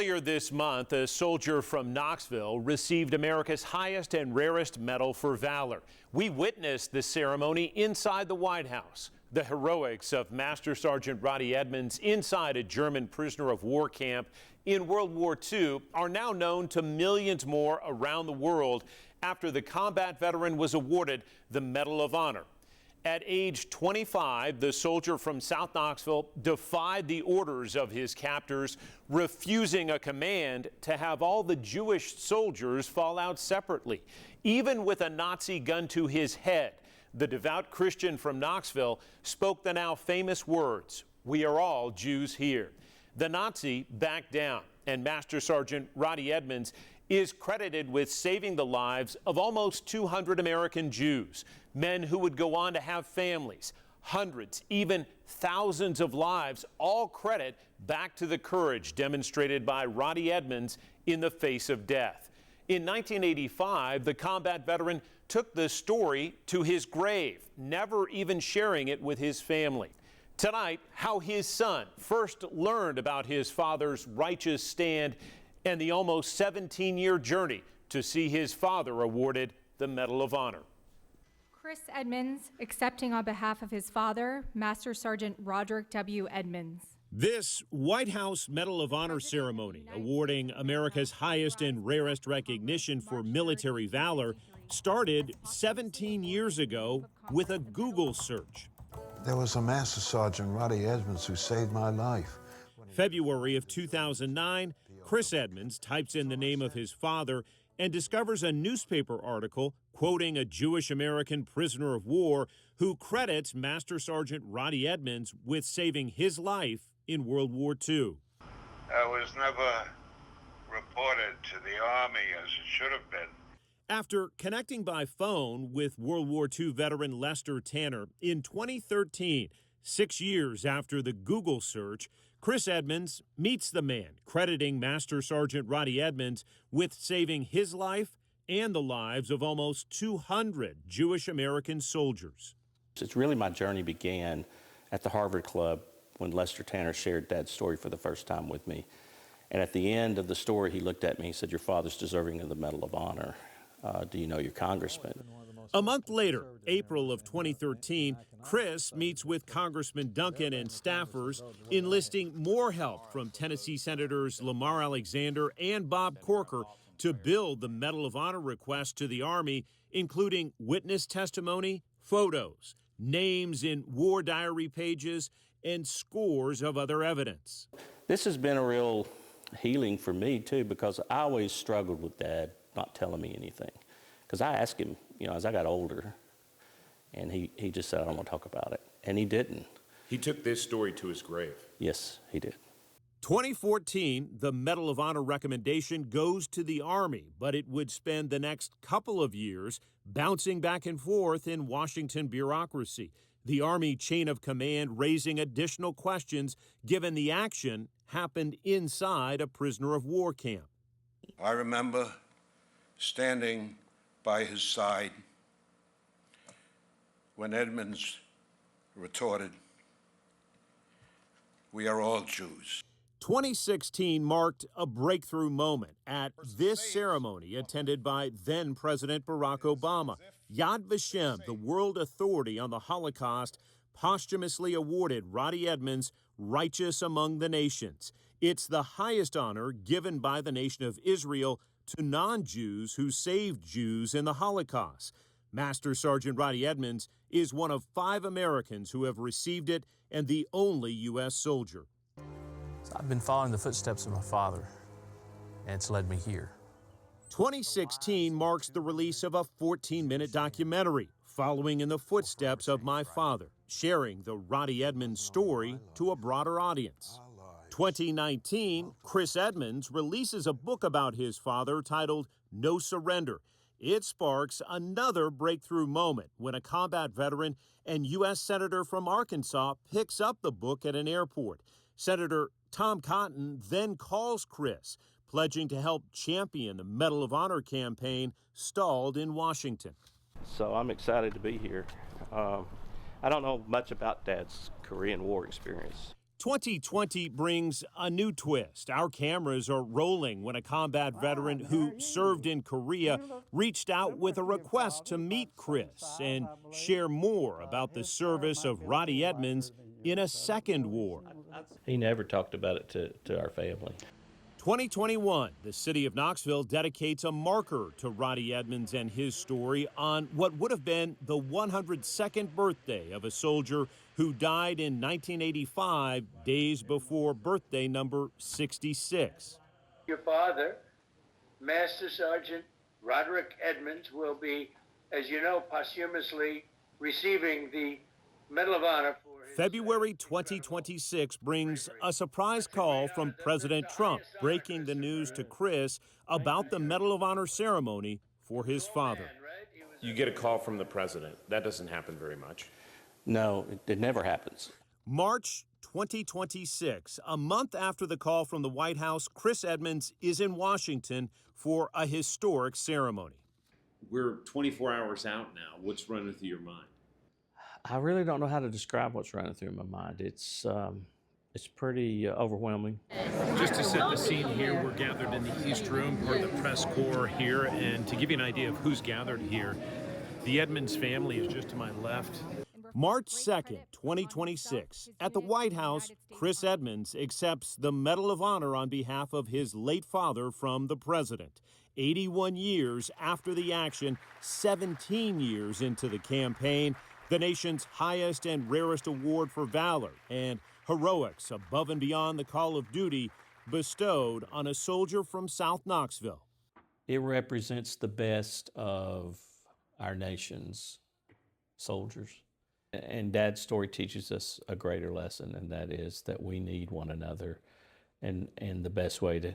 Earlier this month, a soldier from Knoxville received America's highest and rarest medal for valor. We witnessed the ceremony inside the White House. The heroics of Master Sergeant Roddie Edmonds inside a German prisoner of war camp in World War II are now known to millions more around the world after the combat veteran was awarded the Medal of Honor. At age 25, the soldier from South Knoxville defied the orders of his captors, refusing a command to have all the Jewish soldiers fall out separately. Even with a Nazi gun to his head, the devout Christian from Knoxville spoke the now famous words, "We are all Jews here." The Nazi backed down, and Master Sergeant Roddie Edmonds is credited with saving the lives of almost 200 American Jews, men who would go on to have families, hundreds, even thousands of lives, all credit back to the courage demonstrated by Roddie Edmonds in the face of death. In 1985, the combat veteran took the story to his grave, never even sharing it with his family. Tonight, how his son first learned about his father's righteous stand and the almost 17-year journey to see his father awarded the Medal of Honor. Chris Edmonds accepting on behalf of his father, Master Sergeant Roddie W. Edmonds. This White House Medal of Honor ceremony awarding America's highest and rarest recognition for military valor started 17 years ago with a Google search. There was a Master Sergeant Roddie Edmonds who saved my life. February of 2009, Chris Edmonds types in the name of his father and discovers a newspaper article quoting a Jewish American prisoner of war who credits Master Sergeant Roddie Edmonds with saving his life in World War II. I was never reported to the Army as it should have been. After connecting by phone with World War II veteran Lester Tanner in 2013, 6 years after the Google search, Chris Edmonds meets the man, crediting Master Sergeant Roddie Edmonds with saving his life and the lives of almost 200 Jewish American soldiers. It's really my journey began at the Harvard Club when Lester Tanner shared Dad's story for the first time with me. And at the end of the story, he looked at me and said, "Your father's deserving of the Medal of Honor. Do you know your congressman?" A month later, April of 2013, Chris meets with Congressman Duncan and staffers, enlisting more help from Tennessee Senators Lamar Alexander and Bob Corker to build the Medal of Honor request to the Army, including witness testimony, photos, names in war diary pages, and scores of other evidence. This has been a real healing for me, too, because I always struggled with Dad not telling me anything. Because I asked him, as I got older, and he just said, "I don't want to talk about it." And he didn't. He took this story to his grave. Yes, he did. 2014, the Medal of Honor recommendation goes to the Army, but it would spend the next couple of years bouncing back and forth in Washington bureaucracy. The Army chain of command raising additional questions given the action happened inside a prisoner of war camp. I remember standing by his side when Edmonds retorted, "We are all Jews." 2016 marked a breakthrough moment at this ceremony attended by then-President Barack Obama. Yad Vashem, the world authority on the Holocaust, posthumously awarded Roddie Edmonds Righteous Among the Nations. It's the highest honor given by the nation of Israel to non-Jews who saved Jews in the Holocaust. Master Sergeant Roddie Edmonds is one of 5 Americans who have received it and the only U.S. soldier. So I've been following the footsteps of my father, and it's led me here. 2016 marks the release of a 14-minute documentary following in the footsteps of my father, sharing the Roddie Edmonds story to a broader audience. 2019, Chris Edmonds releases a book about his father titled No Surrender. It sparks another breakthrough moment when a combat veteran and U.S. Senator from Arkansas picks up the book at an airport. Senator Tom Cotton then calls Chris, pledging to help champion the Medal of Honor campaign stalled in Washington. So I'm excited to be here. I don't know much about Dad's Korean War experience. 2020 brings a new twist. Our cameras are rolling when a combat veteran who served in Korea reached out with a request to meet Chris and share more about the service of Roddie Edmonds in a second war. He never talked about it to our family. 2021, the city of Knoxville dedicates a marker to Roddie Edmonds and his story on what would have been the 102nd birthday of a soldier who died in 1985, days before birthday number 66. Your father, Master Sergeant Roddie Edmonds, will be, as you know, posthumously receiving the Medal of Honor for his February 2026 brings a surprise call from President Trump, breaking the news to Chris about the Medal of Honor ceremony for his father. You get a call from the president. That doesn't happen very much. No, it never happens. March 2026, a month after the call from the White House, Chris Edmonds is in Washington for a historic ceremony. We're 24 hours out now. What's running through your mind? I really don't know how to describe what's running through my mind. It's pretty overwhelming. Just to set the scene here, we're gathered in the East Room for the press corps here, and to give you an idea of who's gathered here, the Edmonds family is just to my left. March 2nd, 2026, at the White House, Chris Edmonds accepts the Medal of Honor on behalf of his late father from the president. 81 years after the action, 17 years into the campaign, the nation's highest and rarest award for valor and heroics above and beyond the call of duty bestowed on a soldier from South Knoxville. It represents the best of our nation's soldiers. And Dad's story teaches us a greater lesson, and that is that we need one another. And the best way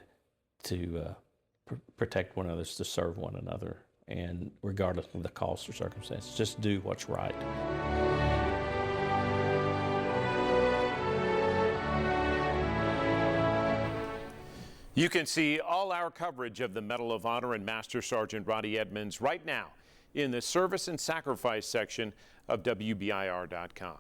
to protect one another is to serve one another. And regardless of the cost or circumstances, just do what's right. You can see all our coverage of the Medal of Honor and Master Sergeant Roddie Edmonds right now in the Service and Sacrifice section of WBIR.com.